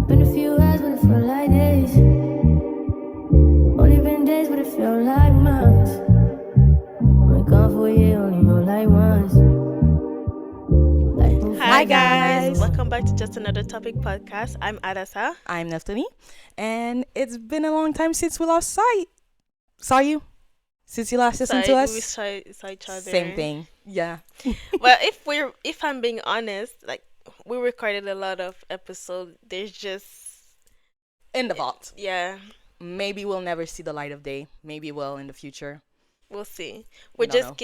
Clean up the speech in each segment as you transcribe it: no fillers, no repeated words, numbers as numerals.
Been a few hours, but it felt like days. Only been days, but it felt like months. Been gone for a year, only know like once. Hi guys, welcome back to Just Another Topic podcast. I'm Adasa. I'm Neftali, and it's been a long time since we last saw you. Since you last listened to us, We saw each other. same thing. Yeah. Well, if I'm being honest, like we recorded a lot of episodes. There's just In the vault. yeah, Maybe we'll never see the light of day. Maybe we'll in the future. we'll see. We We don't just know.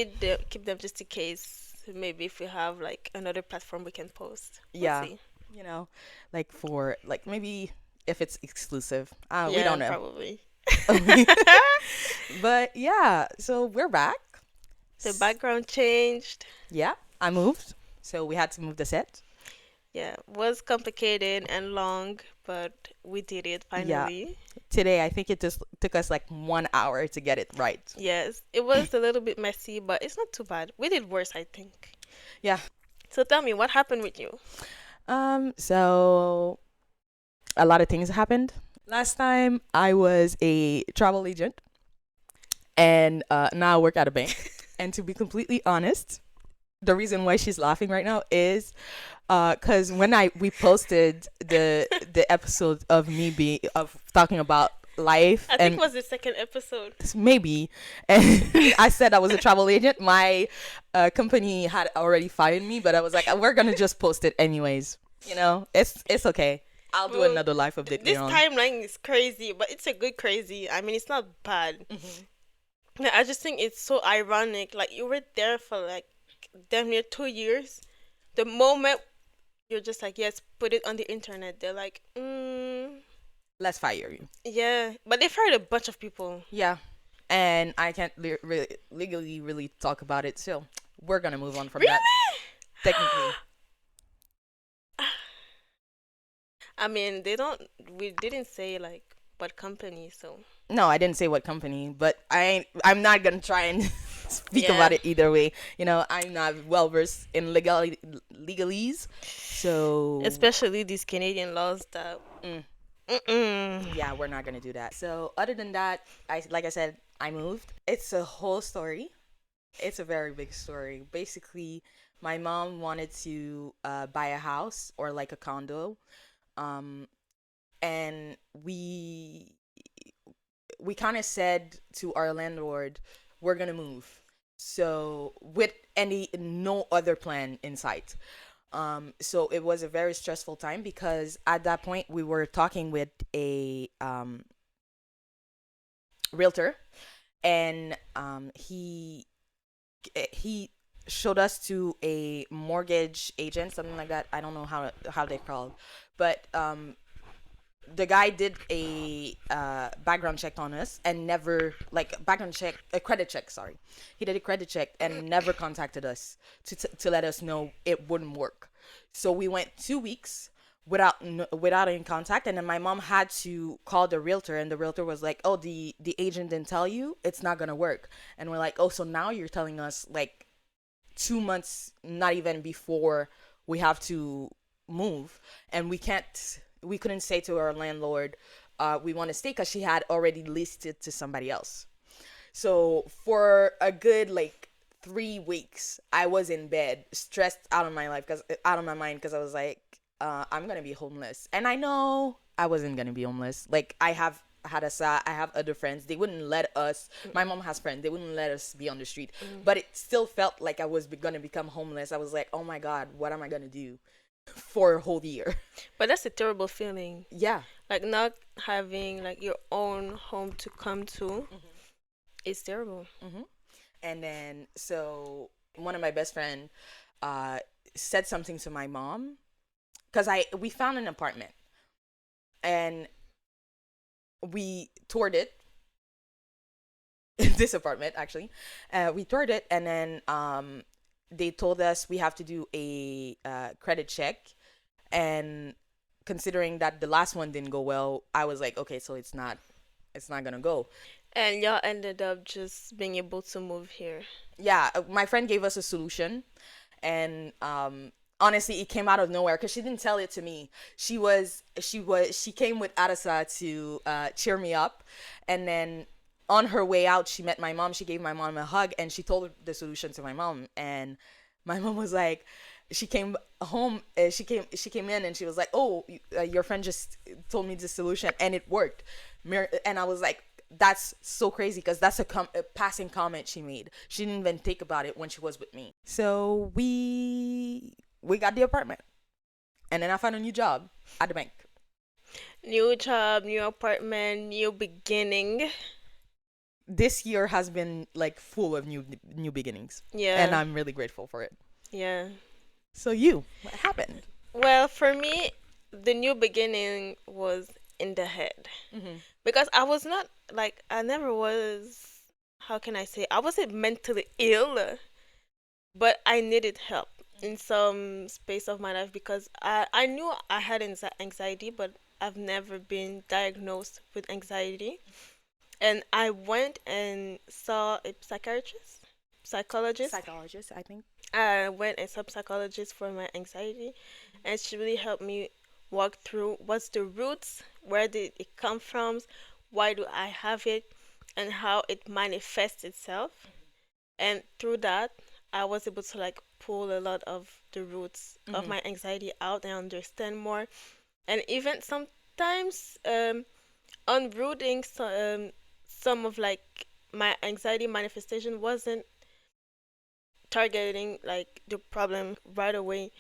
keep them just in case. Maybe if we have like another platform we can post. We'll Yeah. see. You know, like for like maybe if it's exclusive. We Yeah, don't know. probably. But yeah, so we're back. The background changed. Yeah, I moved, so we had to move the set. Yeah, was complicated and long, but we did it Yeah. finally. Today, I think it just took us like 1 hour to get it right. Yes, it was a little bit messy, but it's not too bad. We did worse, I think. Yeah. So tell me, what happened with you? So a lot of things happened. Last time I was a travel agent, and now I work at a bank. And to be completely honest, the reason why she's laughing right now is because when we posted the episode of of talking about life I think and it was the second episode. maybe, and I said I was a travel agent. My company had already fired me, but I was like, we're gonna just post it anyways. You know, it's okay. I'll do Well, another life update This later on. timeline is crazy, but it's a good crazy. I mean, it's not bad. Mhm. Yeah, I just think it's so ironic. Like, you were there for like damn near 2 years. The moment you're just like, yes, put it on the internet, they're like, Let's fire you. yeah. But they fired a bunch of people. Yeah, and I can't really legally really talk about it, so we're gonna move on from Really? that. Technically, I mean, we didn't say like what company, so. no, I didn't say what company, but I'm not gonna try and speak Yeah. about it either way. You know, I'm not well versed in legalese, so Especially these Canadian laws that. Mm. Mm-mm. yeah, we're not gonna do that. So other than that, like I said, I moved. It's a whole story. It's a very big story. Basically, my mom wanted to buy a house or like a condo, um, and we kind of said to our landlord, we're gonna move. So with no other plan in sight. So it was a very stressful time because at that point we were talking with a realtor, and he showed us to a mortgage agent, something like that. I don't know how they're called, but the guy did a background check on us and never like background check a credit check. Sorry, he did a credit check and never contacted us to let us know it wouldn't work. So we went 2 weeks without any contact, and then my mom had to call the realtor, and the realtor was like, "Oh, the agent didn't tell you it's not gonna work." And we're like, "Oh, so now you're telling us like 2 months, not even before we have to move, and we couldn't say to our landlord we want to stay because she had already leased it to somebody else." So for a good like 3 weeks I was in bed stressed out of my life, because out of my mind, because I was like, I'm gonna be homeless. And I know I wasn't gonna be homeless. Like, I have I have other friends. They wouldn't let us. My mom has friends. They wouldn't let us be on the street. But it still felt like I was gonna become homeless. I was like, oh my god, what am I gonna do for a whole year? But that's a terrible feeling. Yeah. Like not having like your own home to come to. It's terrible. And then so one of my best friend said something to my mom, because we found an apartment and we toured it. This apartment, actually, we toured it, and then they told us we have to do a credit check. And considering that the last one didn't go well, I was like, okay, so it's not gonna go. And y'all ended up just being able to move here. Yeah, my friend gave us a solution, and honestly, it came out of nowhere because she didn't tell it to me. She came with Adisa to cheer me up, and then on her way out, she met my mom. She gave my mom a hug, and she told the solution to my mom. And my mom was like, she came home. She came in, and she was like, "Oh, your friend just told me the solution, and it worked." And I was like, that's so crazy because that's a passing comment she made. She didn't even think about it when she was with me. So we got the apartment, and then I found a new job at the bank. New job, new apartment, new beginning. This year has been like full of new beginnings, Yeah. and I'm really grateful for it. Yeah. So what happened? Well, for me, the new beginning was in the head. Mm-hmm. Because I was not like I never was, how can I say, I wasn't mentally ill, but I needed help in some space of my life because I knew I had anxiety, but I've never been diagnosed with anxiety. And I went and saw a psychologist. Psychologist, I think. I went and saw a psychologist for my anxiety, and she really helped me walk through what's the roots, where did it come from, why do I have it, and how it manifests itself. And through that, I was able to like pull a lot of the roots of Mm-hmm. my anxiety out and understand more. And even sometimes unrooting some of like my anxiety manifestation wasn't targeting like the problem right away.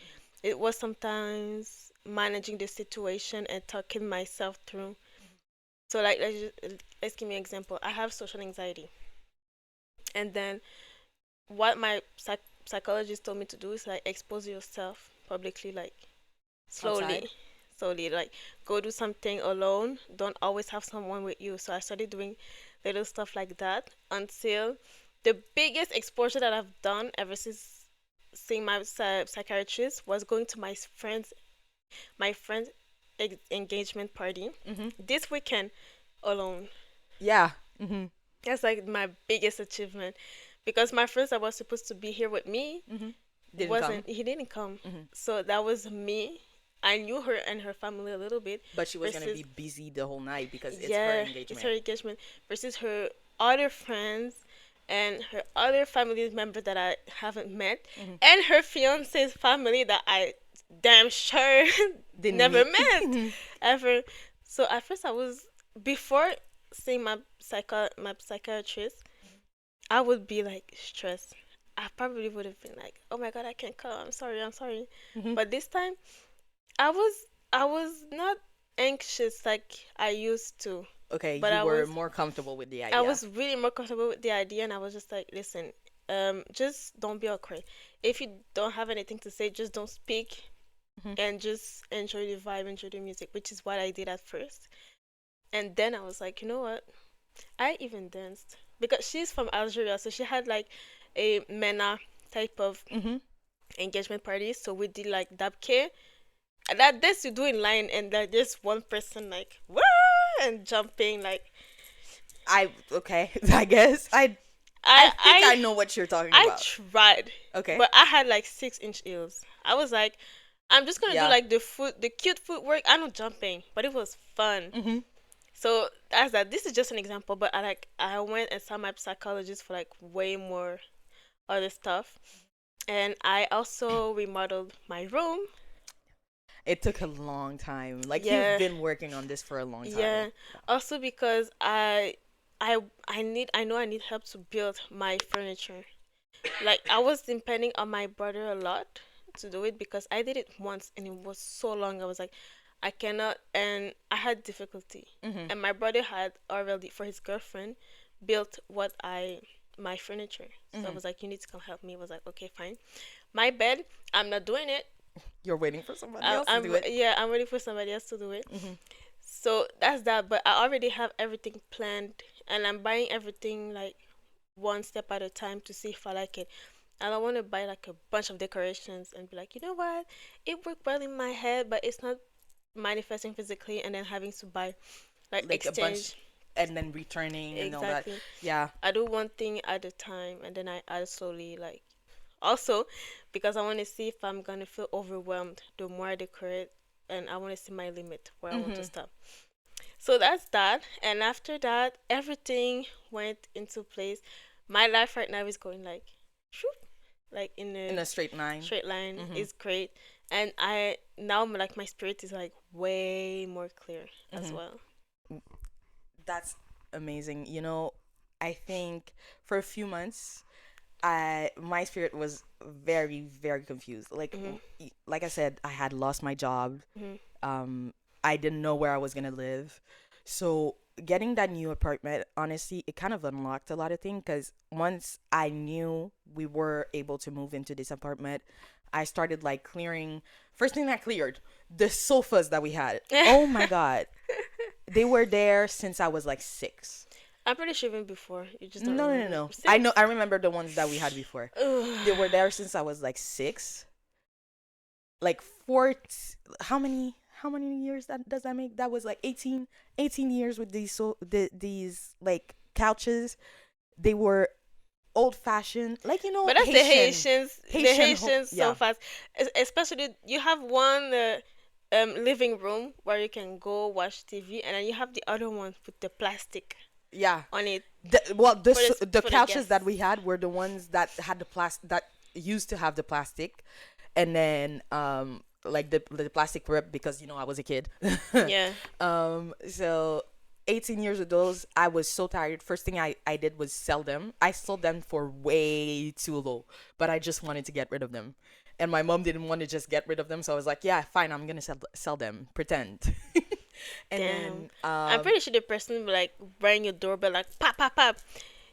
It was sometimes managing the situation and talking myself through. So like let's give me an example. I have social anxiety, and then what my psychologist told me to do is like expose yourself publicly, like slowly, Outside. slowly, like go do something alone. Don't always have someone with you. So I started doing little stuff like that until the biggest exposure that I've done ever since seeing my psychiatrist was going to my friend's engagement party Mm-hmm. this weekend alone. Yeah. Mm-hmm. That's like my biggest achievement because my friends that was supposed to be here with me Mm-hmm. Didn't come. wasn't he didn't come. Mm-hmm. So that was me. I knew her and her family a little bit But she was gonna versus be busy the whole night because it's her yeah, engagement. it's her engagement versus her other friends and her other family member that I haven't met Mm-hmm. and her fiance's family that I damn sure Didn't never meet. met ever. So at first I was before seeing my psychiatrist, I would be like stressed. I probably would have been like, "Oh my God, I can't come. I'm sorry. I'm sorry." Mm-hmm. But this time, I was not anxious like I used to. Okay, But you I were was more comfortable with the I idea. was really more comfortable with the idea, and I was just like, "Listen, just don't be awkward. If you don't have anything to say, just don't speak, Mhm. and just enjoy the vibe, enjoy the music," which is what I did at first. And then I was like, you know what? I even danced because she's from Algeria, so she had like a MENA type of Mm-hmm. engagement party. So we did like dabke. And that this you do in line, and like just one person like woo and jumping like Okay. I guess I think I know what you're talking I about. tried, Okay. but I had like 6-inch heels. I was like, I'm just gonna do Yeah. like the cute footwork. I know jumping, but it was fun. Mm-hmm. So that's that. This is just an example, but I went and saw my psychologist for like way more other stuff, and I also remodeled my room. It took a long time. Like Yeah, you've been working on this for a long time. yeah. Also because I know I need help to build my furniture. Like I was depending on my brother a lot to do it because I did it once and it was so long. I was like, I cannot, and I had difficulty. Mm-hmm. And my brother had already for his girlfriend built my furniture. So I Mm-hmm. was like, you need to come help me. I was like, okay, fine. My bed, I'm not doing it. You're waiting for somebody else to do it. Yeah, I'm ready for somebody else to do it. Mm-hmm. So that's that. But I already have everything planned, and I'm buying everything like one step at a time to see if I like it. I don't want to buy like a bunch of decorations and be like, you know what, it worked well in my head, but it's not manifesting physically, and then having to buy like Like a bunch, exchange. and then returning and all that. Exactly. Yeah. I do one thing at a time, and then I add slowly like Also, because I want to see if I'm gonna feel overwhelmed the more I decorate, and I want to see my limit where I want to Mm-hmm. stop. So that's that. And after that, everything went into place. My life right now is going like, shoot, like in In a a straight line. straight line. Mm-hmm. Is great. And I now like my spirit is like way more clear as Mm-hmm. well. That's amazing. I think for a few months, my spirit was very, very confused. Mhm. Like I said, I had lost my job. Mhm. Um, I didn't know where I was gonna live. So getting that new apartment, honestly, it kind of unlocked a lot of things because once I knew we were able to move into this apartment, I started like clearing. First thing I cleared, the sofas that we had. Oh my God. They were there since I was like 6. I'm pretty sure even before you just don't No, no, no, remember. no. I know. Six? I remember the ones that we had before. They were there since I was like 6. Like how many years that does that make? That was like 18 years with these like couches. They were old fashioned, like But that's the Haitians so yeah. fast. Especially you have one living room where you can go watch TV, and then you have the other one with the plastic Yeah. on it Well, for the the for the couches guests. that we had were the ones that had the plastic, that used to have the plastic, and then like the plastic rip because I was a kid. Yeah. So 18 years of those, I was so tired. First thing I did was sell them. I sold them for way too low, but I just wanted to get rid of them. And my mom didn't want to just get rid of them, so I was like, yeah, fine, I'm gonna sell them, pretend. And Damn. then I'm pretty sure the person will be like ring your doorbell like pop pop pop.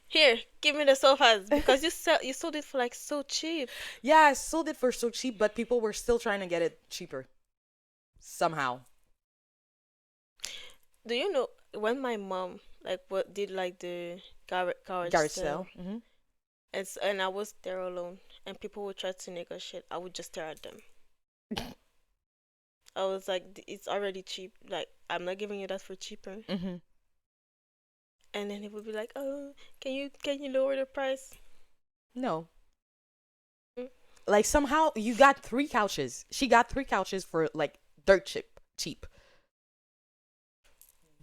Here, give me the sofas because you sold it for like so cheap. yeah, I sold it for so cheap, but people were still trying to get it cheaper somehow. Do you know when my mom like what did like the garage Garage sale? sale. Hmm. And I was there alone, and people would try to negotiate. I would just stare at them. I was like, It's already cheap. Like, I'm not giving you that for cheaper." Hmm. And then he would be like, "Oh, can you lower the price?" No, Mm. like somehow you got 3 couches. She got 3 couches for like dirt cheap,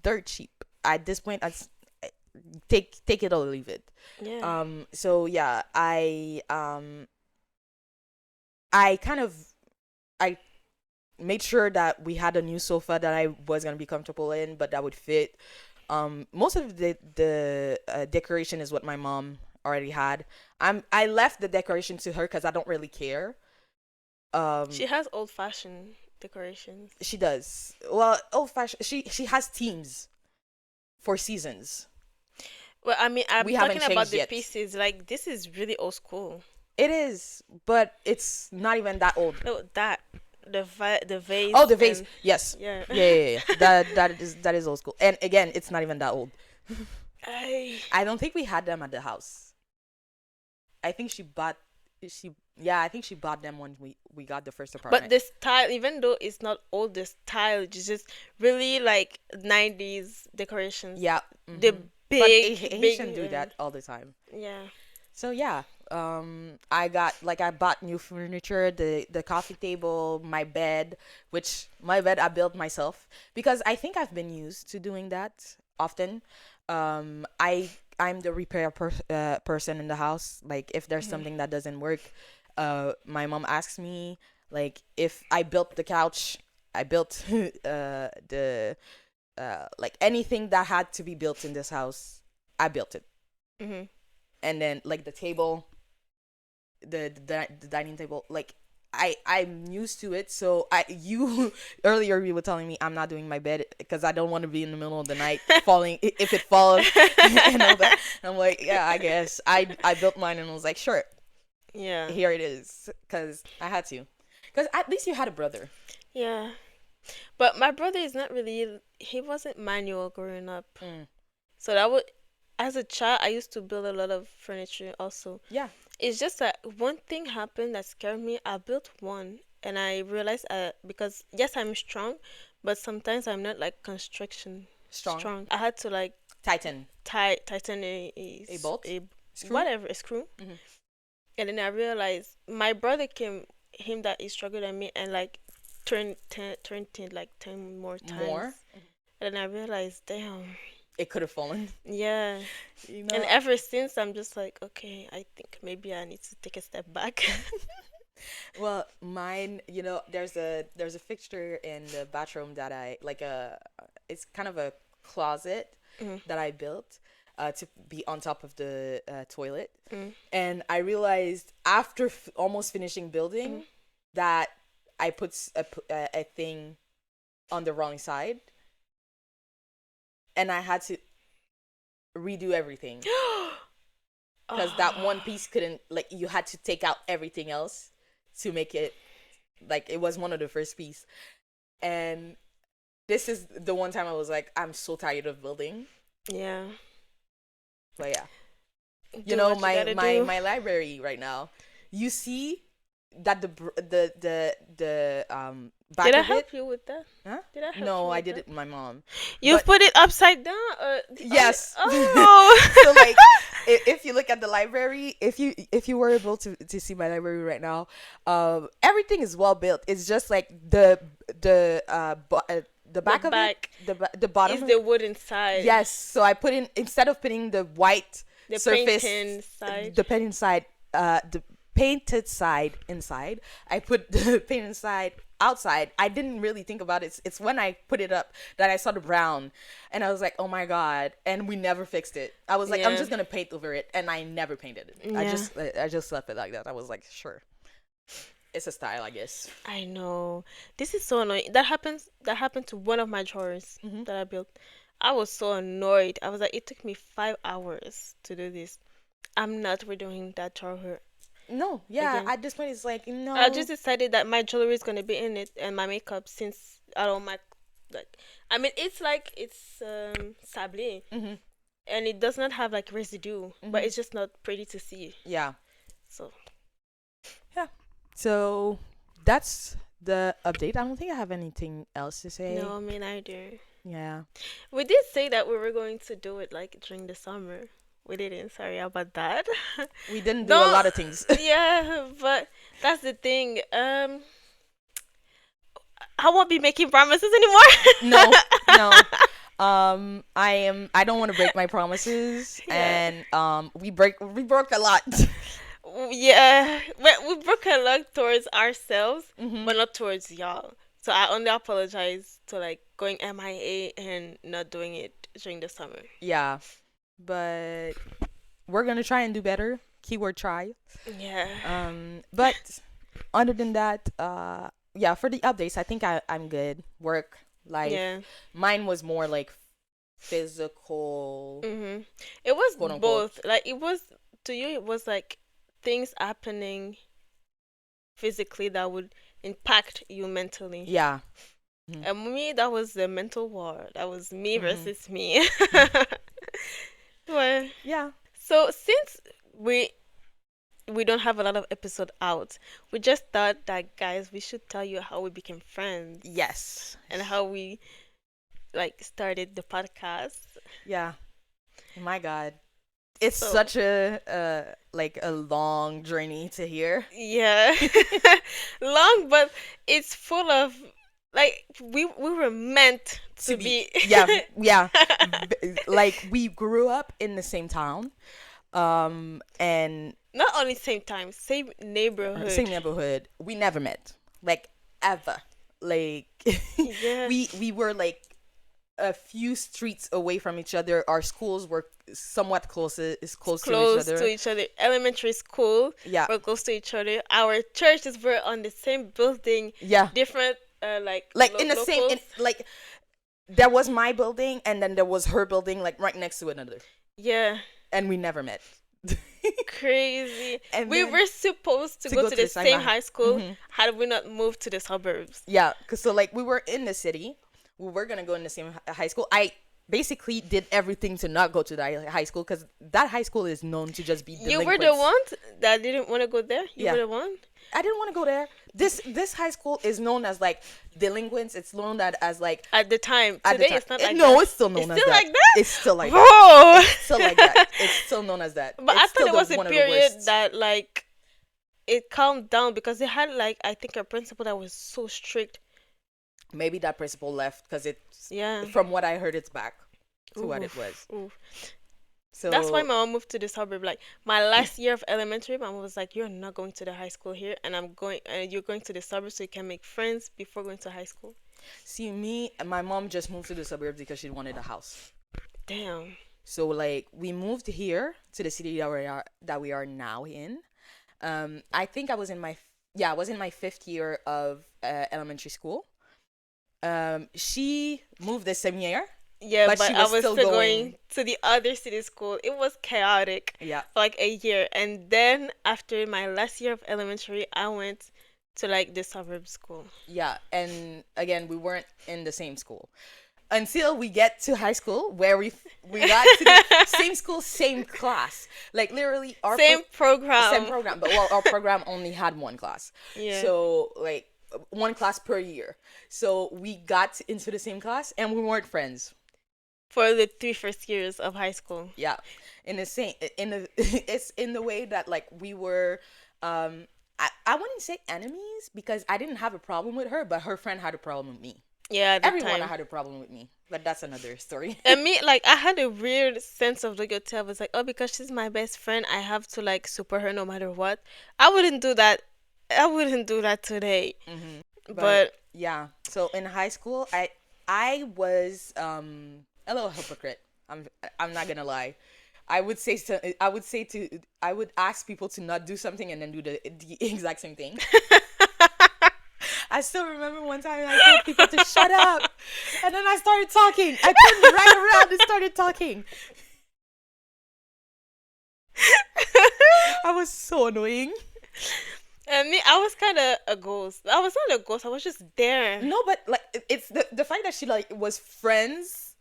dirt cheap. At this point, take it or leave it. Yeah. So yeah, I kind of I made sure that we had a new sofa that I was gonna be comfortable in, but that would fit. Most of the decoration is what my mom already had. I left the decoration to her because I don't really care. She has old-fashioned decorations. She does. Well, old fashioned. She has themes for seasons. Well, I mean, I'm We haven't talking about changed the yet. pieces. Like, this is really old school. It is, but it's not even that old. No, the vase. Oh, the vase. and- Yes. Yeah. Yeah. That is old school. And again, it's not even that old. I, I don't think we had them at the house. I think I think she bought them when we got the first apartment. but the style, even though it's not old, the style is just really like 90s decorations. Yeah. The Mhm. But big, Haitian do that all the time. Yeah. So yeah, I bought new furniture, the coffee table, my bed, which my bed I built myself because I think I've been used to doing that often. I'm the person in the house. Like if there's Mhm. something that doesn't work, my mom asks me like if I built the couch, I built the like anything that had to be built in this house, I built it. Mhm. And then like the table, the dining table, like I'm used to it. So you earlier you were telling me I'm not doing my bed because I don't want to be in the middle of the night falling if it falls and all that. And I'm like, yeah, I guess I built mine and I was like, sure, Yeah. here it is, because I had to. Because at least you had a brother. Yeah. But my brother is not really. He wasn't manual growing up. Mm. So that would, as a child, I used to build a lot of furniture also. Yeah. It's just that one thing happened that scared me. I built one and I realized because yes, I'm strong, but sometimes I'm not like construction Strong. I had to like Titan. tighten A bolt? Screw? whatever, a screw. Mhm. And then I realized my brother came, him that is stronger than me, and like turned 10 like 10 more times. More. And then I realized, damn, It could have fallen. yeah. You And know. ever since, I'm just like, okay, I think maybe I need to take a step back. Well, mine, there's a fixture in the bathroom that I like it's kind of a closet Mhm. that I built to be on top of the toilet. Mm. And I realized after almost finishing building that I put a thing on the wrong side, and I had to redo everything because that one piece couldn't, like, you had to take out everything else to make it, like, it was one of the first piece. And this is the one time I was like, I'm so tired of building. Yeah. But yeah, Do what you my gotta my do. my library right now, you see that the back Did I of help it. you with that? Huh? Did I help you No, I with did that? it with my mom. You But- put it upside down? Yes. Oh. So like, if you look at the library, if you were able to see my library right now, everything is well built. It's just like the back of back it, the bottom. is of the it. wooden side. Yes. So I put in, instead of putting the white The surface, painting side. the painting side, the painted side inside, I put the painted side outside. I didn't really think about it. It's when I put it up that I saw the brown, and I was like, oh my god. And we never fixed it. I was like, I'm Yeah. just gonna paint over it, and I never painted it. Yeah. I just left it like that. I was like, sure, it's a style, I guess. I know. This is so annoying. That happened to one of my drawers Mhm. that I built. I was so annoyed. I was like, it took me 5 hours to do this. I'm not redoing that drawer. No, yeah. Again. At this point, it's like, no. I just decided that my jewelry is gonna be in it and my makeup, since I don't like. I mean, it's like it's sablé, Mhm. and it does not have like residue, but Mhm. it's just not pretty to see. Yeah. So So that's the update. I don't think I have anything else to say. no, me neither. Yeah. We did say that we were going to do it like during the summer. We didn't. Sorry about that. We didn't do a lot of things. Yeah, but that's the thing. I won't be making promises anymore. No, no. I don't want to break my promises, Yeah. and we broke a lot. Yeah, we broke a lot towards ourselves, Mhm. but not towards y'all. So I only apologize to like going MIA and not doing it during the summer. Yeah, but we're gonna try and do better. Keyword try. Yeah. But other than that, yeah, for the updates, I think I'm good. Work, life. Yeah. Mine was more like physical. It was Quote, unquote. both. Like it was to you. It was like things happening physically that would impact you mentally. Yeah. And me, that was the mental war. That was me versus me. Well, Yeah. so since we don't have a lot of episode out, we just thought that, guys, we should tell you how we became friends Yes. and how we like started the podcast. Yeah. My God. It's So- such a like a long journey to hear. Yeah. Long, but it's full of like we were meant to be. Yeah, yeah. Like we grew up in the same town, and Not only same time, same neighborhood. same neighborhood. We never met, like ever. Like Yeah. we were like a few streets away from each other. Our schools were somewhat close to each other. Elementary school. Yeah. We're close to each other. Our churches were on the same building. Yeah. Different like In the same, like there was my building and then there was her building, like right next to another, yeah. and we never met. Crazy. And We then were supposed to go to the same high school Mhm. had we not moved to the suburbs. Yeah, cause so like we were in the city, we were gonna go in the same high school. I basically did everything to not go to that high school because that high school is known to just be You delinquents. were the one that didn't want to go there. You Yeah. were the one. I didn't want to go there. This high school is known as like delinquents. It's known that as like At the time. at the Today time. it's not like no, that. it's still known It's as still that. like that? It's still like that. Whoa. It's still like that. It's still known as that. But It's I thought still it was a one of the period worst. that like it calmed down because they had like I think a principal that was so strict. Maybe that principal left because it's, Yeah. from what I heard, it's back to what it was. Oof, oof. That's why So my mom moved to the suburb. Like my last year of elementary, my mom was like, "You're not going to the high school here, and you're going to the suburbs so you can make friends before going to high school." see, me and my mom just moved to the suburbs because she wanted a house. Damn. So like we moved here to the city that we are now in. I think I was in my I was in my fifth year of elementary school. She moved the same year, Yeah, but but she I was was still still going. going to the other city school. It was chaotic Yeah, for like a year, and then after my last year of elementary, I went to like the suburb school. yeah, and again we weren't in the same school until we get to high school where we got to the same school, same class. Like literally our Same program. same program, but well, our program only had one class. Yeah. So like one class per year. So we got into the same class and we weren't friends. For the first 3 years of high school. Yeah, in the same in the it's in the way that like we were I wouldn't say enemies because I didn't have a problem with her, but her friend had a problem with me. Yeah, at the Everyone time. had a problem with me, but that's another story. And me, like, I had a weird sense of loyalty. I was like, oh, because she's my best friend, I have to like support her no matter what. I wouldn't do that. I wouldn't do that today. But Yeah, so in high school I was a little hypocrite. I'm not gonna lie. I would ask people to not do something and then do the exact same thing. I still remember one time I told people to shut up, and then I started talking. I turned right around and started talking. I was so annoying. and me, I was kind of a ghost. I was not a ghost. I was just there. No, but like it's the fact that she like was friends,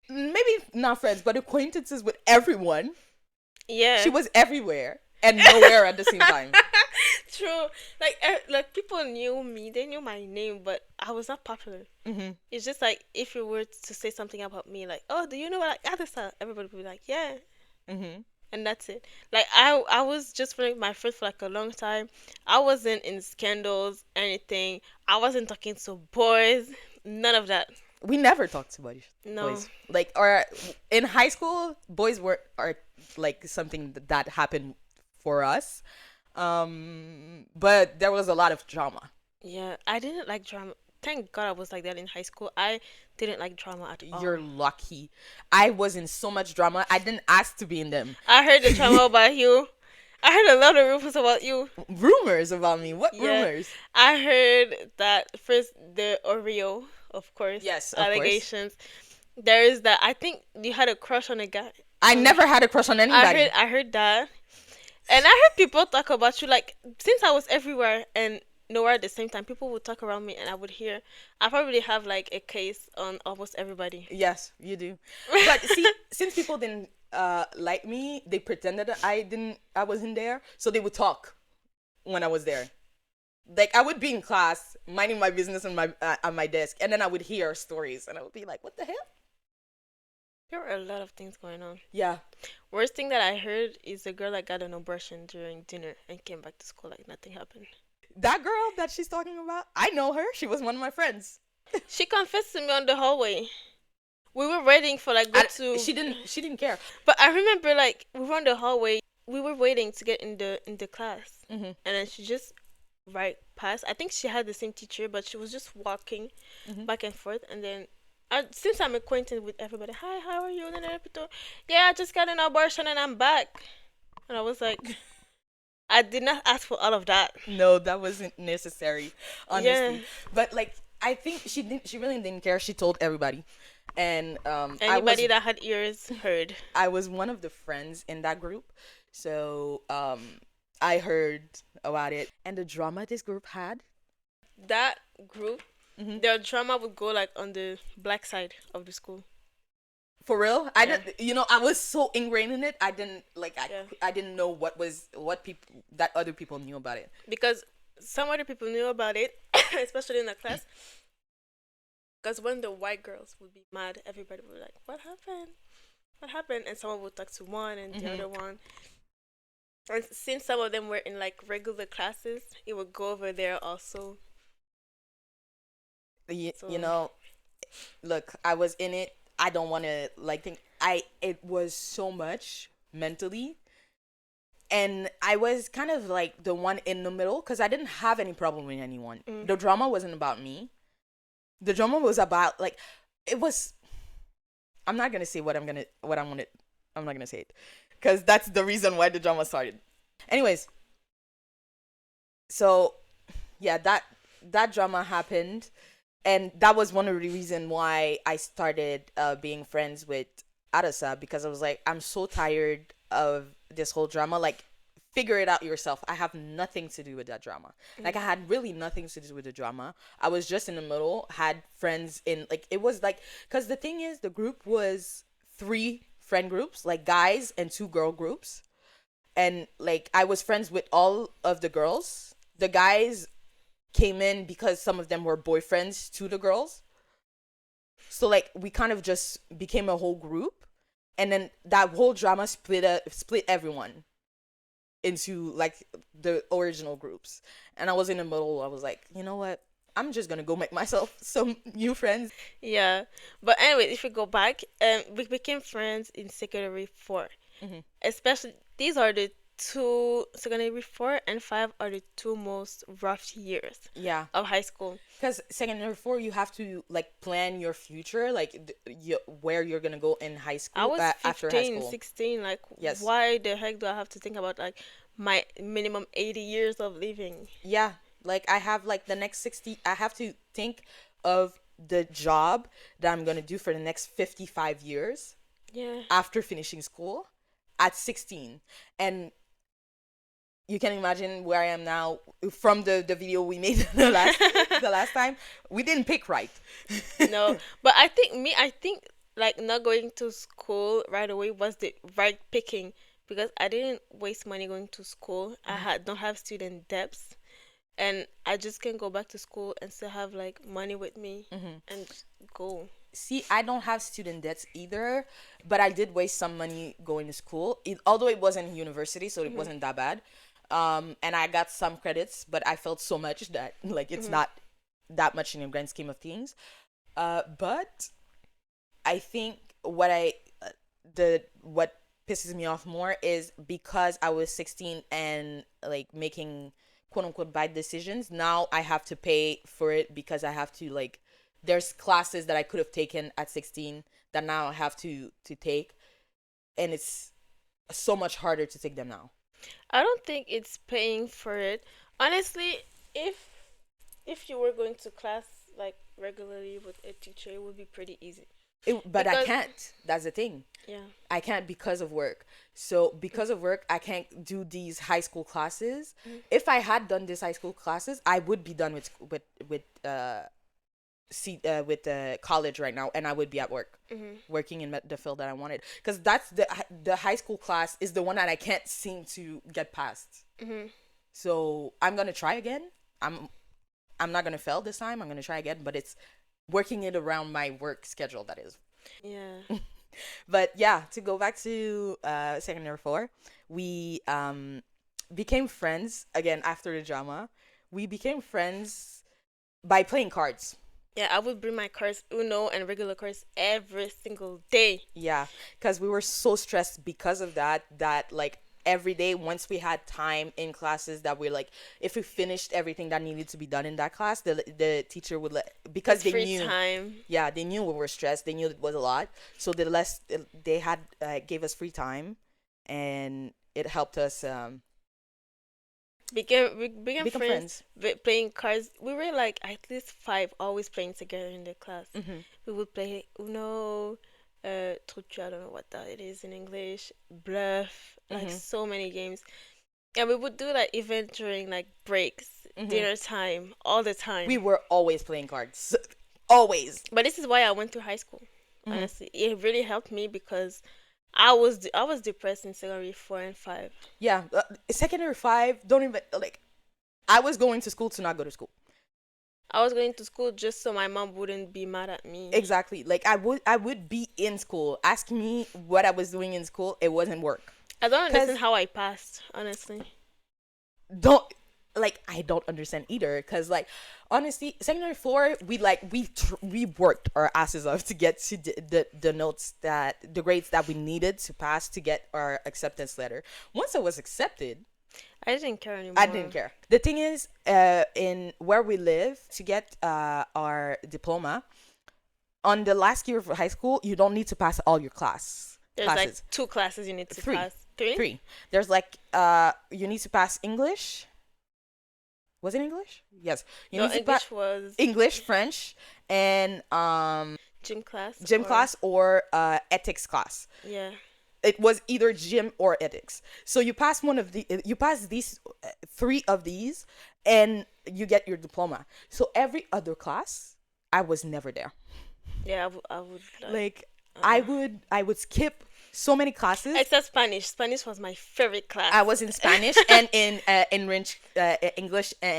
maybe not friends, but acquaintances with everyone. Yeah. She was everywhere and nowhere at the same time. True. Like people knew me. They knew my name, but I was not popular. It's just like if you were to say something about me, like, oh, do you know what like Addisa? Everybody would be like, yeah. And that's it. Like I was just with my friends for like a long time. I wasn't in scandals, anything. I wasn't talking to boys. None of that. We never talked to boys. No. Boys. Like, or in high school, boys are like something that happened for us. But there was a lot of drama. Yeah, I didn't like drama. Thank God I was like that in high school. I didn't like drama at all. You're lucky. I was in so much drama. I didn't ask to be in them. I heard the drama about you. I heard a lot of rumors about you. Rumors about me. What Yeah. rumors? I heard that first the Oreo, of course. Yes, of course. allegations. There is that. I think you had a crush on a guy. I never had a crush on anybody. I heard that, and I heard people talk about you. Like since I was everywhere and nowhere at the same time, people would talk around me, and I would hear. I probably have like a case on almost everybody. Yes, you do. But see, since people didn't like me, they pretended that I wasn't there, so they would talk when I was there. Like I would be in class, minding my business on my desk, and then I would hear stories, and I would be like, "What the hell?" There were a lot of things going on. Yeah, Worst thing that I heard is the girl that got an abortion during dinner and came back to school like nothing happened. that girl that she's talking about, I know her. She was one of my friends. She confessed to me on the hallway. We were waiting for like go to. She didn't care. But I remember like we were on the hallway. We were waiting to get in the class, and then she just right past. I think she had the same teacher, but she was just walking back and forth. And then, since I'm acquainted with everybody, hi, how are you? And then yeah, I just got an abortion and I'm back. And I was like, I did not ask for all of that. No, that wasn't necessary, honestly. Yeah. But like, I think she really didn't care. She told everybody, and Anybody that had ears heard. I was one of the friends in that group, so I heard about it and the drama this group had. That group, their drama would go like on the black side of the school. For real, I Yeah. didn't. You know, I was so ingrained in it. I didn't like. Yeah. I didn't know what people that other people knew about it. Because some other people knew about it, especially in the class. Because when the white girls would be mad, everybody would be like, "What happened? What happened?" And someone would talk to one and the other one. And since some of them were in like regular classes, it would go over there also. You So know, look, I was in it. I don't want to like think. It was so much mentally, and I was kind of like the one in the middle because I didn't have any problem with anyone. The drama wasn't about me. The drama was about like it was. I'm not gonna say what I'm gonna. I'm not gonna say it because that's the reason why the drama started. Anyways, so yeah, that drama happened, and that was one of the reason why I started being friends with Arasa, because I was like, I'm so tired of this whole drama. Like, figure it out yourself. I have nothing to do with that drama. Like, I had really nothing to do with the drama. I was just in the middle. Had friends in like it was like because the thing is the group was 3 friend groups, like guys and 2 girl groups, and like I was friends with all of the girls. The guys came in because some of them were boyfriends to the girls. So like we kind of just became a whole group, and then that whole drama split everyone into like the original groups. And I was in the middle. I was like, you know what? I'm just gonna go make myself some new friends. yeah, but anyway, if we go back, we became friends in secondary 4. Hmm. Especially these are the two secondary 4 and 5 are the two most rough years Yeah, of high school. because secondary 4 you have to like plan your future, like where you're gonna go in high I school, was after high 15, school. 16. Like, Yes. why the heck do I have to think about like my minimum 80 years of living? Yeah, like I have like the next 60. I have to think of the job that I'm gonna do for the next 55 years Yeah. after finishing school at 16. And you can imagine where I am now from the video we made the last time. We didn't pick right. No, but I think like not going to school right away was the right picking because I didn't waste money going to school. I had don't have student debts, and I just can go back to school and still have like money with me and go. See, I don't have student debts either, but I did waste some money going to school, although it wasn't university, so it wasn't that bad. And I got some credits, but I felt so much that like it's not that much in the grand scheme of things. But I think what pisses me off more is because I was 16 and like making quote unquote bad decisions. Now I have to pay for it because I have to like there's classes that I could have taken at 16 that now I have to take, and it's so much harder to take them now. I don't think it's paying for it. Honestly, if if you were going to class like regularly with a teacher, it would be pretty easy. But I Because can't. That's the thing. yeah. I can't because of work. So because of work, I can't do these high school classes. If I had done these high school classes, I would be done with college right now, and I would be at work, working in the field that I wanted. Because that's the high school class is the one that I can't seem to get past. So I'm gonna try again. I'm not gonna fail this time. I'm gonna try again, but it's working it around my work schedule. That is. Yeah. But yeah, to go back to secondary 4, we became friends again after the drama. We became friends by playing cards. Yeah, I would bring my cards, Uno and regular cards, every single day. Yeah, because we were so stressed because of that like every day once we had time in classes that we're like if we finished everything that needed to be done in that class, the teacher would let because It's they free knew. time. Yeah, they knew we were stressed. They knew it was a lot, so the less they had gave us free time, and it helped us We became become friends friends. playing cards. We were like at least 5 always playing together in the class. We would play Uno, Truchu, I don't know what that it is in English, Bluff, like so many games. And we would do like event during like breaks, dinner time, all the time. We were always playing cards, always. But this is why I went to high school. Honestly, it really helped me because I was depressed in secondary 4 and 5. Yeah, secondary 5. Don't even like. I was going to school to not go to school. I was going to school just so my mom wouldn't be mad at me. Exactly. Like I would be in school. Ask me what I was doing in school. It wasn't work. I don't Because understand how I passed, honestly. don't like I don't understand either. Because like honestly, secondary four, we worked our asses off to get to the notes that the grades that we needed to pass to get our acceptance letter. Once I was accepted, I didn't care anymore. I didn't care. The thing is, in where we live, to get our diploma, on the last year of high school, you don't need to pass all your There's classes. like 2 classes you need to Three. pass. Three? Three. There's like you need to pass English. Was it English? Yes. You No, need to English was English, French, and gym class. gym class or ethics class. Yeah. It was either gym or ethics. So you pass you pass these three of these, and you get your diploma. So every other class, I was never there. Yeah, I would Like I would skip so many classes. except Spanish. Spanish was my favorite class. I was in Spanish and in English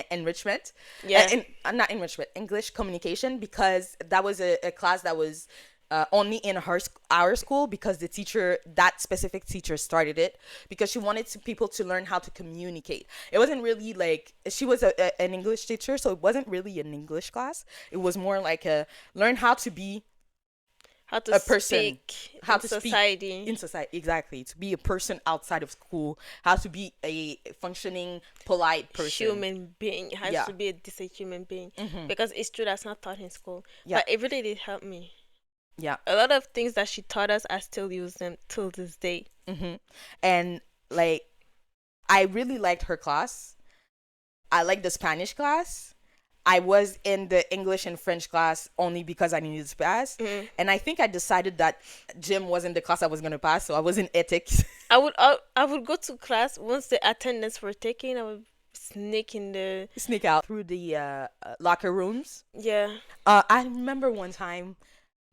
enrichment. Yeah. Not enrichment, English communication, because that was a class that was only in our school, because that specific teacher started it because she wanted people to learn how to communicate. It wasn't really like she was an English teacher, so it wasn't really an English class. It was more like learn how to be how to a person, speak how in to society. speak in society, exactly, to be a person outside of school, how to be a functioning polite person, Human being has Yeah. to be a decent human being, Mhm. because it's true that's not taught in school. Yeah. But it really did help me. Yeah. A lot of things that she taught us, I still use them till this day. And like I really liked her class. I liked the Spanish class. I was in the English and French class only because I needed to pass. And I think I decided that gym wasn't the class I was going to pass, so I was in ethics. I would go to class once the attendance were taken. I would sneak in the Sneak out through the locker rooms. yeah. I remember one time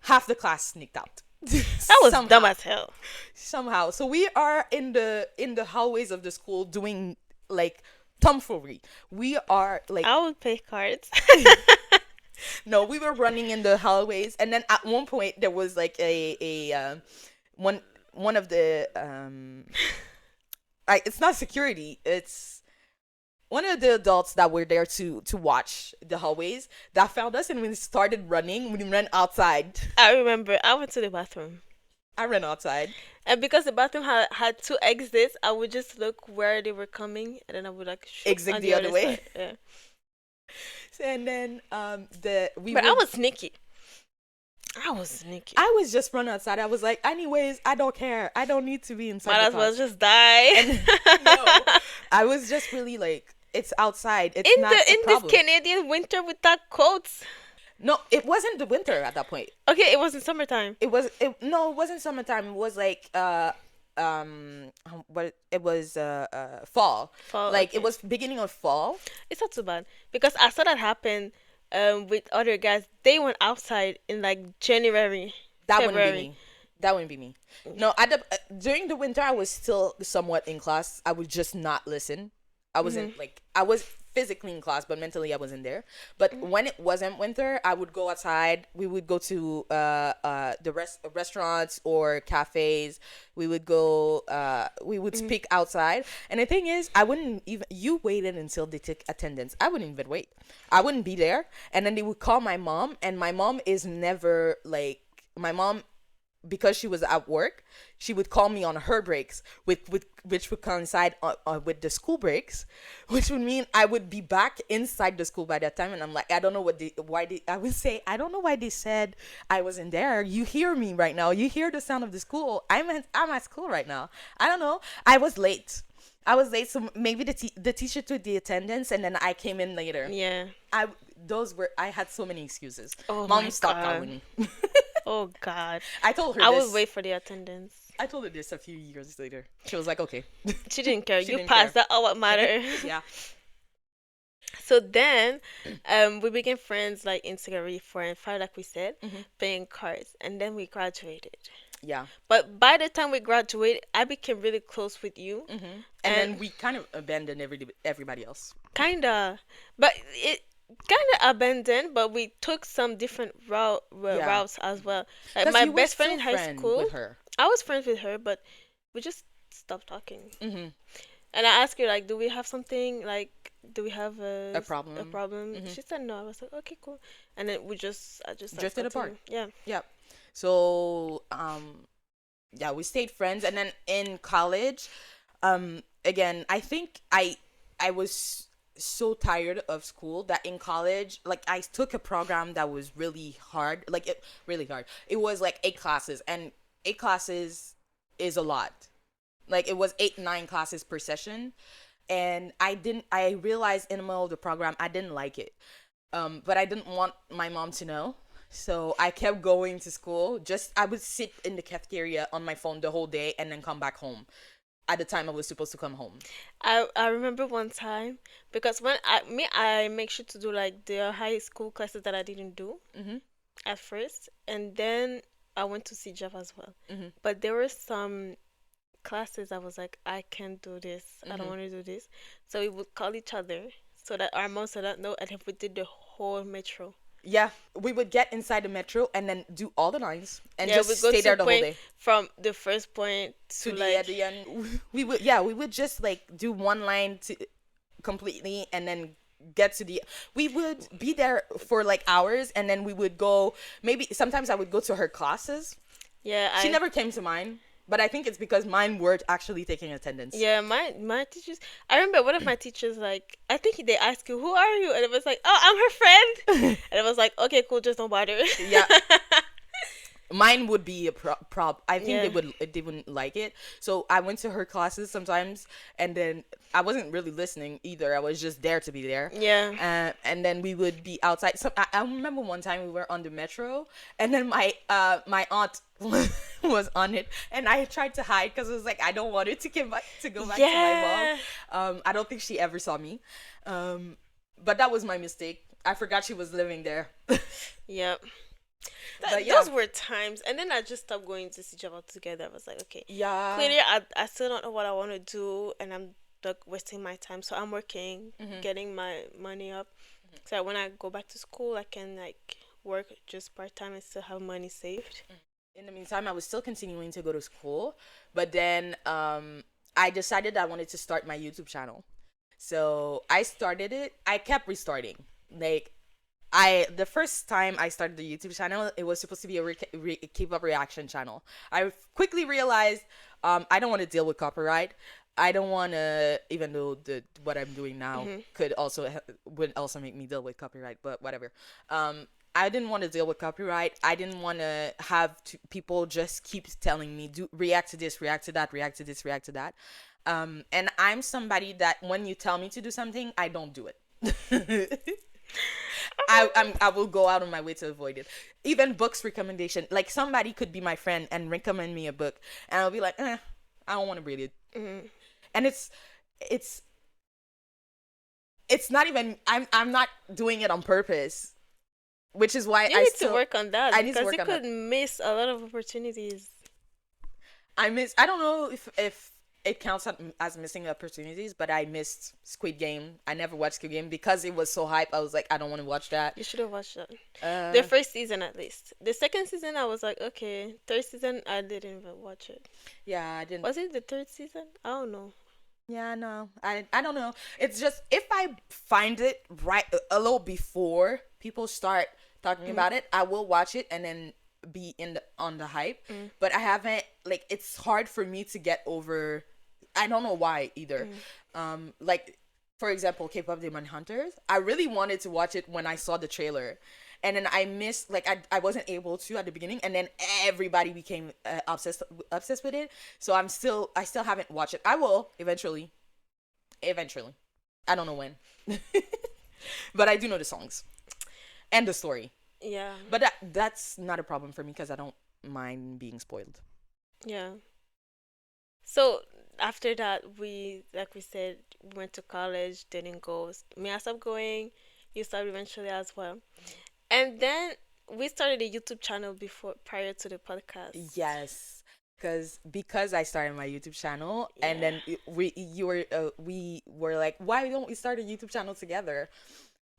half the class sneaked out. That was dumb as hell. Somehow. So we are in the hallways of the school doing like tomfoolery. We are like I would play cards. no, we were running in the hallways, and then at one point there was like a one of the it's not security, it's one of the adults that were there to watch the hallways that found us, and we started running. We ran outside. I remember I went to the bathroom. I ran outside. And because the bathroom had 2 exits, I would just look where they were coming, and then I would like shoot Exit on the other way. side. Yeah. And then But I was sneaky. I was just running outside. I was like, anyways, I don't care. I don't need to be inside. Might the as well class. just die. No, I was just really like, it's outside. It's in not the a in this problem. Canadian winter without coats. No, it wasn't the winter at that point. Okay, it was in summertime. It wasn't summertime. It was like what it was fall. Fall, Like okay. it was beginning of fall. It's not too bad because I saw that happen with other guys. They went outside in like January, That February. wouldn't be me. That wouldn't be me. No, during the winter I was still somewhat in class. I would just not listen. I wasn't like I was physically in class, but mentally I wasn't there. But when it wasn't winter, I would go outside. We would go to the restaurants or cafes. We would go. We would speak outside. And the thing is, I wouldn't even. You waited until they took attendance. I wouldn't even wait. I wouldn't be there. And then they would call my mom, and my mom is never like my mom. Because she was at work, she would call me on her breaks, which would coincide with the school breaks, which would mean I would be back inside the school by that time. And I'm like, I don't know I would say, I don't know why they said I wasn't there. You hear me right now. You hear the sound of the school. I'm at school right now. I don't know. I was late. So maybe the teacher took the attendance, and then I came in later. Yeah. I had so many excuses. Oh Mom my stopped God. calling me. Oh God. I told her I this. would wait for the attendance. I told her this a few years later. She was like, okay. She didn't care. She You didn't passed. care. That's all what mattered. Yeah. So then, we became friends like in secondary 4 and 5, like we said, playing cards, and then we graduated. Yeah. But by the time we graduated, I became really close with you. And then we kind of abandoned everybody else. Kinda, but it kinda abandoned. But we took some different routes as well. Like 'Cause my you were best friend in still high school, with her. I was friends with her, but we just stop talking. Mm-hmm. And I asked her like, do we have something like, do we have A a problem. problem? Mm-hmm. She said no. I was like, okay, cool. And then I just started Drifted apart. continuing. Yeah. Yeah. So yeah, we stayed friends, and then in college, again, I think I was so tired of school that in college, like, I took a program that was really hard, like, it really hard. It was like 8 classes, and 8 classes is a lot. Like, it was 8 9 classes per session, and I realized in the middle of the program I didn't like it. But I didn't want my mom to know. So I kept going to school. I would sit in the cafeteria on my phone the whole day and then come back home at the time I was supposed to come home. I remember one time because when I make sure to do like the high school classes that I didn't do Mm-hmm. at first, and then I went to see Jeff as well. Mm-hmm. But there were some classes I was like, I can't do this. I don't Mhm. want to do this. So we would call each other so that our moms would not know, and then we did the whole metro. Yeah, we would get inside the metro and then do all the lines and Yeah, just we go stay to there the whole point day. from the first point To to the like at the end, we would just like do one line to completely and then get to the. We would be there for like hours, and then we would go. Maybe sometimes I would go to her classes. yeah. She never came to mine, but I think it's because mine weren't actually taking attendance. Yeah, my teachers. I remember one of my teachers, like, I think they asked you, "Who are you?" And it was like, "Oh, I'm her friend." And it was like, "Okay, cool, just don't bother." Yeah. Mine would be a prop. I think Yeah. they wouldn't like it. So I went to her classes sometimes, and then I wasn't really listening either. I was just there to be there. Yeah. And then we would be outside. So I remember one time we were on the metro, and then my aunt was on it, and I tried to hide because it was like I don't want it to go back to my mom. I don't think she ever saw me, but that was my mistake. I forgot she was living there. Yep. But yeah. Those were times, and then I just stopped going to see Java together. I was like, okay, Yeah. clearly, I still don't know what I want to do, and I'm like wasting my time. So I'm working, getting my money up, so that when I go back to school, I can like work just part time and still have money saved. In the meantime, I was still continuing to go to school, but then I decided I wanted to start my YouTube channel. So I started it. I kept restarting. Like, the first time I started the YouTube channel, it was supposed to be a keep up reaction channel. I quickly realized I don't want to deal with copyright. I don't want to, even though what I'm doing now would also make me deal with copyright, but whatever. I didn't want to deal with copyright. I didn't want to have people just keep telling me, react to this, react to that, react to this, react to that. And I'm somebody that when you tell me to do something, I don't do it. I will go out of my way to avoid it. Even books recommendation, like somebody could be my friend and recommend me a book, and I'll be like, I don't want to read it. And it's not even. I'm not doing it on purpose, which is why You need to work on that because you could miss a lot of opportunities. I don't know if it counts as missing opportunities, but I missed Squid Game. I never watched Squid Game because it was so hype. I was like, I don't want to watch that. You should have watched that. The first season, at least. The second season, I was like, okay. Third season, I didn't even watch it. Yeah, I didn't. Was it the third season? I don't know. Yeah, no, I don't know. It's just if I find it right a little before people start talking about it, I will watch it and then be on the hype. But I haven't, like, it's hard for me to get over. I don't know why either. Like, for example, K-pop Demon Hunters. I really wanted to watch it when I saw the trailer, and then I missed. Like, I wasn't able to at the beginning, and then everybody became obsessed with it. So I still haven't watched it. I will eventually. I don't know when, but I do know the songs and the story. Yeah. But that's not a problem for me because I don't mind being spoiled. Yeah. So after that, like we said, we went to college, didn't go. Me, I stopped going. You started eventually as well. And then we started a YouTube channel prior to the podcast. Yes. Because I started my YouTube channel, and then we were like, why don't we start a YouTube channel together?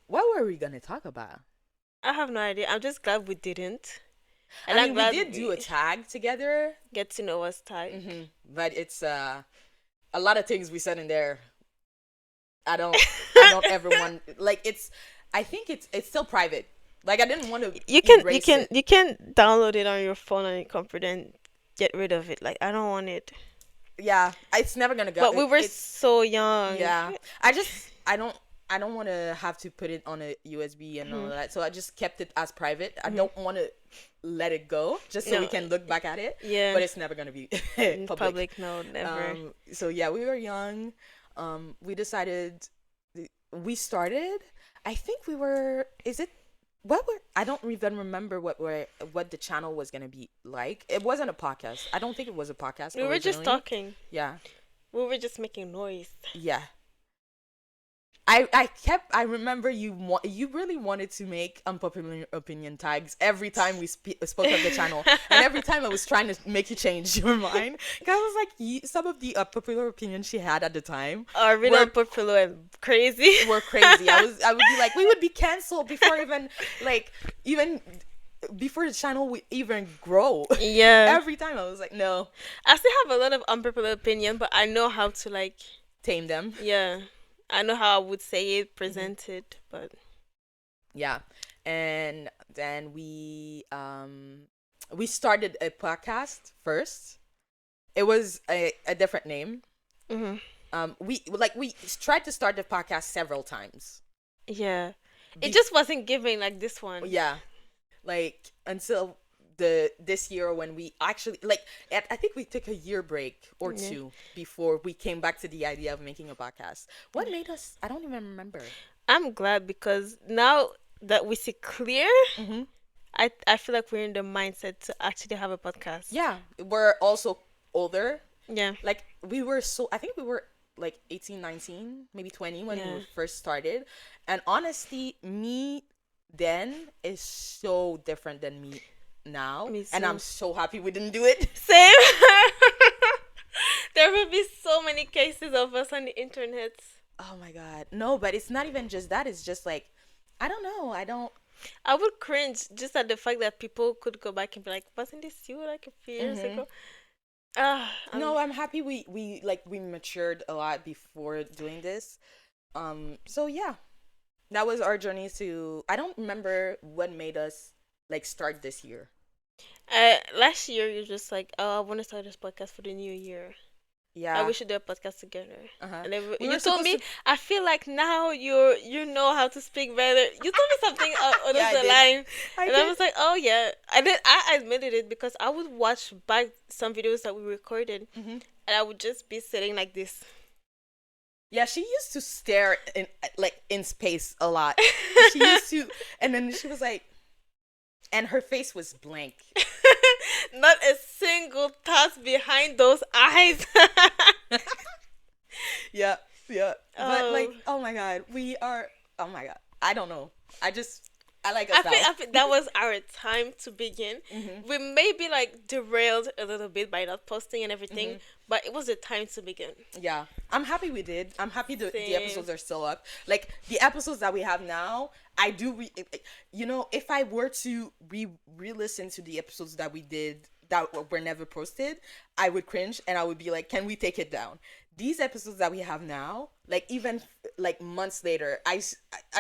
What were we gonna talk about? I have no idea. I'm just glad we didn't. And I I'm mean, we glad did do a tag together, get to know us type. but it's a lot of things we said in there. I don't ever want, like, it's, I think it's still private. Like, I didn't want to erase it. You can download it on your phone on your computer and get rid of it. Like I don't want it. Yeah, it's never gonna go. But we were It's so young. yeah. I don't want to have to put it on a USB and all of that. So I just kept it as private. I don't want to let it go just so we No. can look back at it. Yeah. But it's never gonna be public. No, never. So yeah, we were young. We decided we started. I think we were. Is it? What were? I don't even remember what the channel was gonna be like. It wasn't a podcast. I don't think it was a podcast. We were just originally. talking. Yeah. We were just making noise. Yeah. I remember you really wanted to make unpopular opinion tags every time we spoke of the channel, and every time I was trying to make you change your mind, because I was like, some of the popular opinions she had at the time Are really unpopular and crazy. were crazy. I would be like, we would be canceled before even before the channel would even grow. Yeah. Every time I was like, no, I still have a lot of unpopular opinion, but I know how to like. tame them. Yeah. I know how I would say it, present it, but Yeah. And then we started a podcast first. It was a different name. We tried to start the podcast several times. yeah, it just wasn't giving like this one. Yeah. Like until this year when we actually I think we took a year break or two before we came back to the idea of making a podcast. What made us? I don't even remember. I'm glad because now that we see clear, I feel like we're in the mindset to actually have a podcast. Yeah, we're also older. Yeah. Like I think we were like 18, 19, maybe 20 when we first started. And honestly, me then is so different than me now. Me And too. I'm so happy we didn't do it. Same. There will be so many cases of us on the internet. Oh my god. No, but it's not even just that. It's just like, I don't know. I would cringe just at the fact that people could go back and be like, wasn't this you like a few years ago? No, I'm happy we matured a lot before doing this. So yeah. That was our journey to, I don't remember what made us like start this year. Last year you're just like, oh, I want to start this podcast for the new year. Yeah. We should do a podcast together. And then We you were told me, supposed I feel like now you know how to speak better. You told me something on Yeah, I the did. line, I and I did. was like, oh yeah. I admitted it because I would watch back some videos that we recorded, and I would just be sitting like this. Yeah, she used to stare in space a lot. She used to, and then she was like, and her face was blank. Not a single thought behind those eyes. Yeah. But like, Oh. oh my god, oh my god, I don't know. I like us I think that was our time to begin. We maybe like derailed a little bit by not posting and everything, but it was the time to begin. Yeah, I'm happy we did. I'm happy the Same. episodes are still up. Like the episodes that we have now, I do. If I were to re-listen to the episodes that we did that were never posted, I would cringe and I would be like, "Can we take it down?" These episodes that we have now, like even like months later, I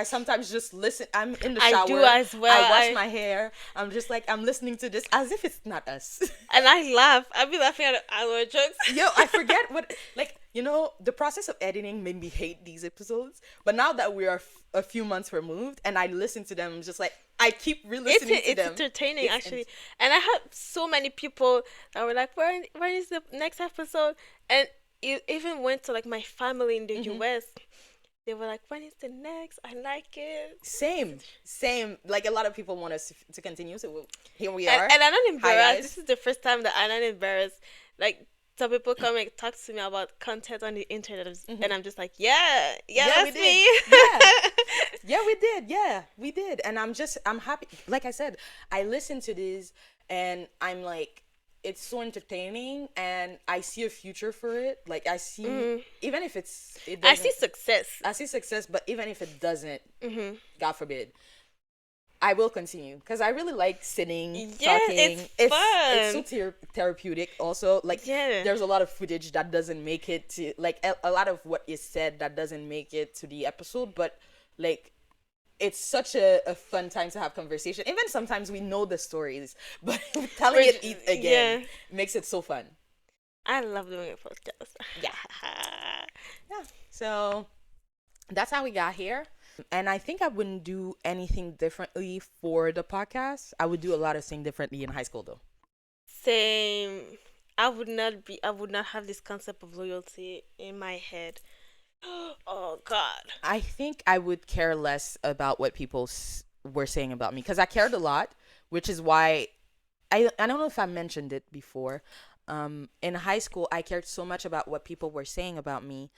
sometimes just listen. I'm in the shower. I do as well. I wash my hair. I'm just like, I'm listening to this as if it's not us. And I laugh. I'll be laughing at our jokes. Yo, I forget what, like, the process of editing made me hate these episodes. But now that we are a few months removed and I listen to them, I'm just like, I keep re-listening to them. It's entertaining, actually. And I had so many people that were like, when is the next episode? And it even went to like my family in the US. They were like, when is the next? I like it. Same. Like a lot of people want us to continue. So here we are. And I'm not Hi, embarrassed. guys. This is the first time that I'm not embarrassed. Like, some people come and talk to me about content on the internet, and I'm just like, yeah, that's we me. did. Yeah, we did. Yeah, we did. And I'm happy. Like I said, I listen to this and I'm like, it's so entertaining and I see a future for it. Like I see, even if it I see success. I see success, but even if it doesn't, God forbid, I will continue because I really like sitting, Yeah, talking. It's so fun. therapeutic. Also, like Yeah. there's a lot of footage that doesn't make it to like a lot of what is said that doesn't make it to the episode, but like it's such a fun time to have conversation. Even sometimes we know the stories, but telling Which, it again yeah, makes it so fun. I love doing a podcast. Yeah. Yeah. So that's how we got here. And I think I wouldn't do anything differently for the podcast. I would do a lot of things differently in high school though. Same. I would not have this concept of loyalty in my head. Oh God. I think I would care less about what people were saying about me because I cared a lot, which is why I don't know if I mentioned it before. In high school, I cared so much about what people were saying about me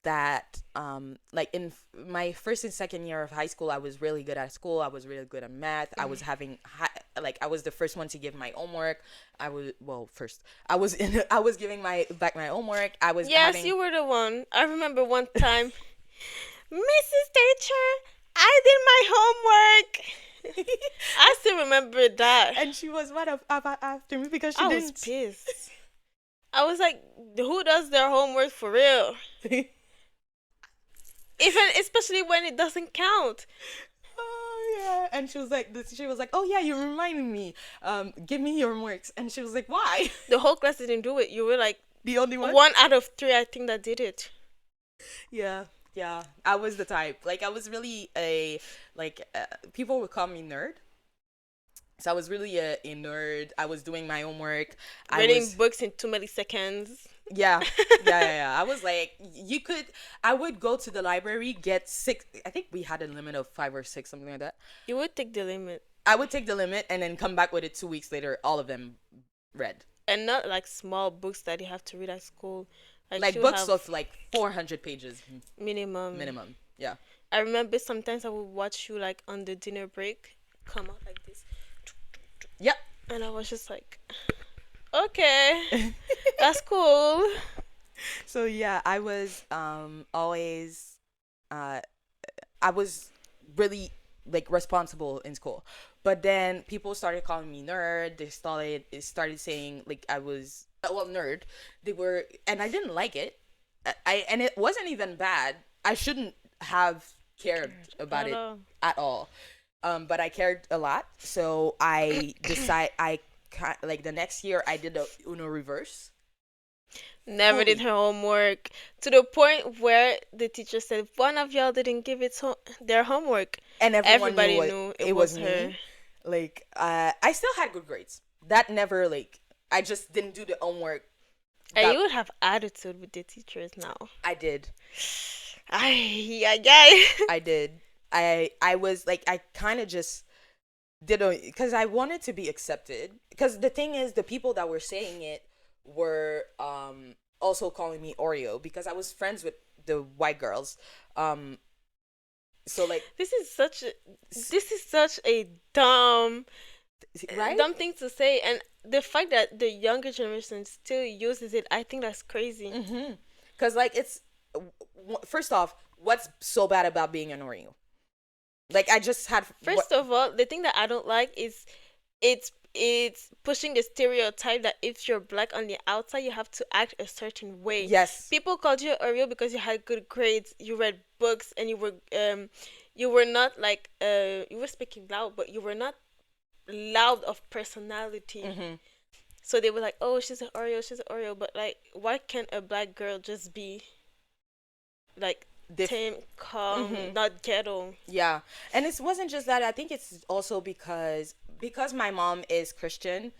that like in my first and second year of high school, I was really good at school. I was really good at math. I was having like I was the first one to give my homework. I was well first. I was in I was giving my back my homework. I was Yes, having you were the one. I remember one time, Mrs. Teacher, I did my homework. I still remember that. and she was mad after me because she I was didn't. pissed. I was like, who does their homework for real? Even especially when it doesn't count. Oh yeah, and she was like, oh yeah, you reminded me. Give me your homeworks, and she was like, why? The whole class didn't do it. You were like The only one. one out of three, I think, that did it. Yeah, yeah. I was the type. Like I was really a people would call me nerd. So I was really a nerd. I was doing my homework. Reading books in 2 milliseconds. Yeah, yeah. I was like, you could. I would go to the library, get six. I think we had a limit of 5 or 6, something like that. You would take the limit. I would take the limit and then come back with it 2 weeks later. All of them read. And not like small books that you have to read at school. Like you books have of like 400 pages minimum. Yeah. I remember sometimes I would watch you like on the dinner break come out like this. Yep. And I was just like, okay, that's cool. So yeah, I was always I was really like responsible in school. But then people started calling me nerd. They started saying like I was nerd. They were and I didn't like it. And it wasn't even bad. I shouldn't have cared about it at all. But I cared a lot. So I like the next year I did a Uno reverse. Never did her homework to the point where the teacher said one of y'all didn't give their homework, and everybody knew it was her. Me. Like I still had good grades. That never like I just didn't do the homework. And you would have attitude with the teachers now. I did. I did. I was like I kind of just did because I wanted to be accepted. Because the thing is, the people that were saying it were also calling me Oreo because I was friends with the white girls. So like this is such a dumb thing to say, and the fact that the younger generation still uses it, I think that's crazy. Because like it's first off, what's so bad about being an Oreo? Like I just had first of all, the thing that I don't like is it's pushing the stereotype that if you're black on the outside, you have to act a certain way. Yes. People called you Oreo because you had good grades, you read books, and you were not like you were speaking loud, but you were not loud of personality. So they were like, oh, she's an Oreo. But like, why can't a black girl just be like tame, calm, not ghetto? Yeah. And it wasn't just that. I think it's also because my mom is Christian.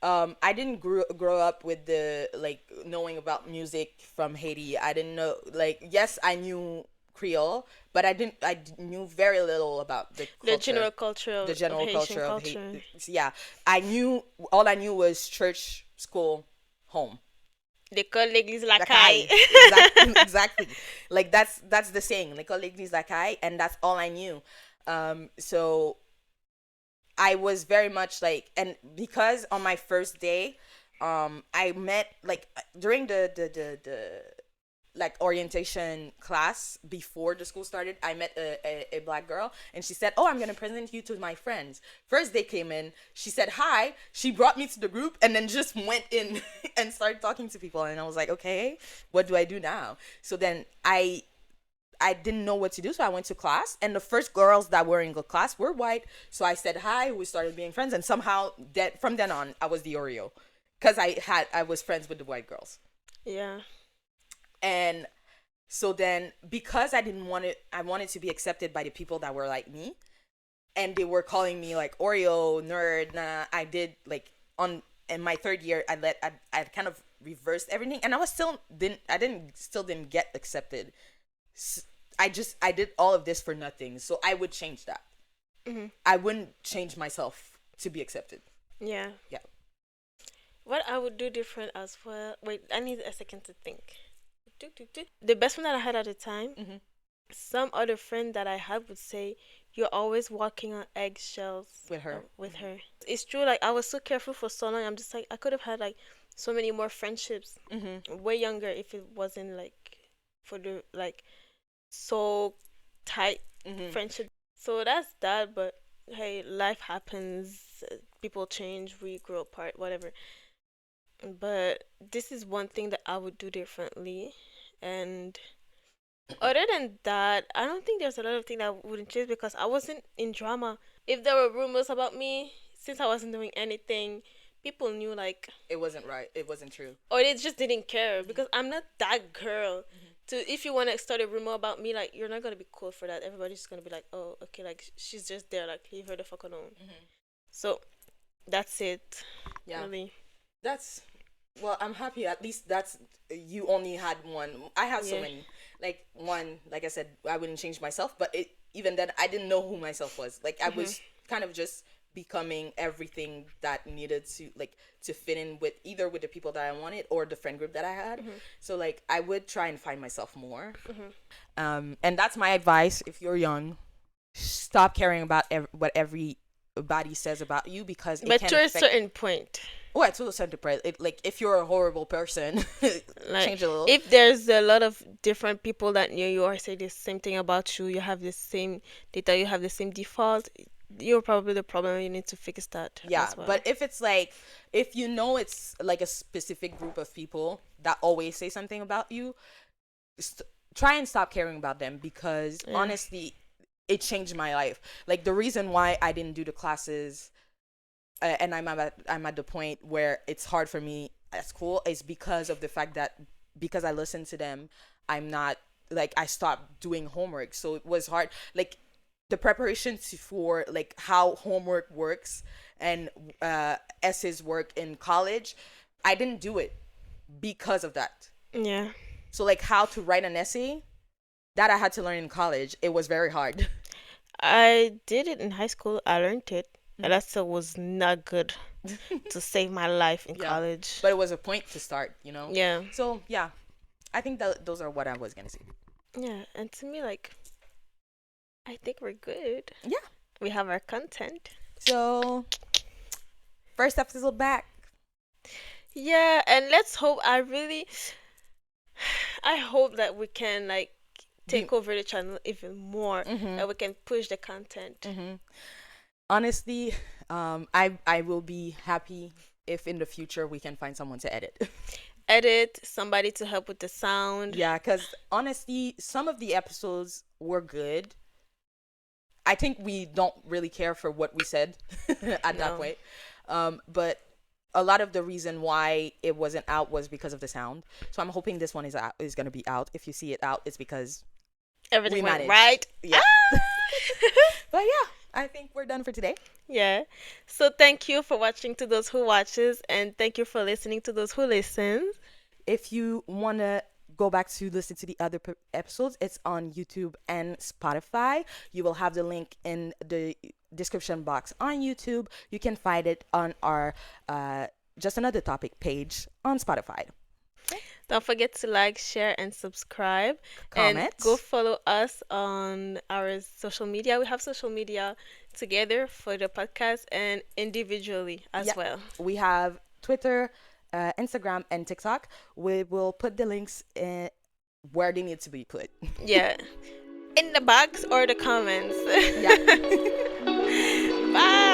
I didn't grow up with the like knowing about music from Haiti. I didn't know like yes, I knew Creole, but I knew very little about the general culture of Haiti. Yeah, all I knew was church, school, home. L'école, l'église, la caille. Exactly. Like that's the saying. L'école, l'église, la caille, and that's all I knew. So I was very much like, and because on my first day, I met like during the like orientation class before the school started, I met a black girl, and she said, "Oh, I'm gonna present you to my friends." First they came in, she said hi, she brought me to the group, and then just went in and started talking to people, and I was like, okay, what do I do now? So then I didn't know what to do, so I went to class, and the first girls that were in the class were white. So I said hi, we started being friends, and somehow that from then on I was the Oreo, because I was friends with the white girls. Yeah. And so then, because I wanted to be accepted by the people that were like me, and they were calling me like Oreo nerd. Nah, I did like on in my third year. I kind of reversed everything, and I didn't get accepted. I did all of this for nothing. So I would change that. I wouldn't change myself to be accepted. Yeah. Yeah. What I would do different as well. Wait, I need a second to think. The best friend that I had at the time, some other friend that I had would say, "You're always walking on eggshells With her. With her." It's true. Like I was so careful for so long. I'm just like I could have had like so many more friendships, way younger if it wasn't like for the like so tight friendship. So that's that. But hey, life happens. People change. We grow apart. Whatever. But this is one thing that I would do differently. And other than that, I don't think there's a lot of things that I wouldn't change because I wasn't in drama. If there were rumors about me, since I wasn't doing anything, people knew like, It wasn't right. It wasn't true. or they just didn't care because I'm not that girl. To if you want to start a rumor about me, like you're not gonna be cool for that. Everybody's just gonna be like, oh, okay, like she's just there, like leave her the fuck alone. So that's it. Yeah. Really. That's well, I'm happy at least that's you only had one. I had so Yeah. many. Like one, like I said, I wouldn't change myself, but even then I didn't know who myself was. Like I was kind of just becoming everything that needed to fit in with either with the people that I wanted or the friend group that I had. So like I would try and find myself more. And that's my advice if you're young. Stop caring about what everybody says about you because But can to a affect certain point. well, to a certain point, like if you're a horrible person, Like, change a little. if there's a lot of different people that knew you or say the same thing about you, you have the same data, you have the same default, you're probably the problem. You need to fix that. Yeah, as well. but if it's like if you know it's like a specific group of people that always say something about you, try and stop caring about them because honestly, it changed my life. Like the reason why I didn't do the classes. And I'm at the point where it's hard for me at school is because of the fact that because I listen to them, I'm not like I stopped doing homework. So it was hard. Like the preparation for like how homework works and essays work in college, I didn't do it because of that. Yeah. So like how to write an essay, that I had to learn in college. It was very hard. I did it in high school. I learned it. And that still was not good to save my life in college. But it was a point to start, you know? Yeah. So, yeah. I think that those are what I was going to say. Yeah. And to me, like, I think we're good. Yeah. We have our content. So, first episode back. Yeah. And let's hope, I hope that we can, like, take over the channel even more. And we can push the content. Honestly, I will be happy if in the future we can find someone to edit. Somebody to help with the sound. Yeah, because honestly, some of the episodes were good. I think we don't really care for what we said at that point. But a lot of the reason why it wasn't out was because of the sound. So I'm hoping this one is going to be out. If you see it out, it's because everything went right. Yeah. But yeah. I think we're done for today. Yeah. So thank you for watching to those who watches and thank you for listening to those who listen. If you want to go back to listen to the other episodes, it's on YouTube and Spotify. You will have the link in the description box on YouTube. You can find it on our Just Another Topic page on Spotify. Don't forget to like, share, and subscribe. Comment. And go follow us on our social media. We have social media together for the podcast and individually as well. We have Twitter, Instagram, and TikTok. We will put the links where they need to be put. Yeah. In the box or the comments. Yeah. Bye.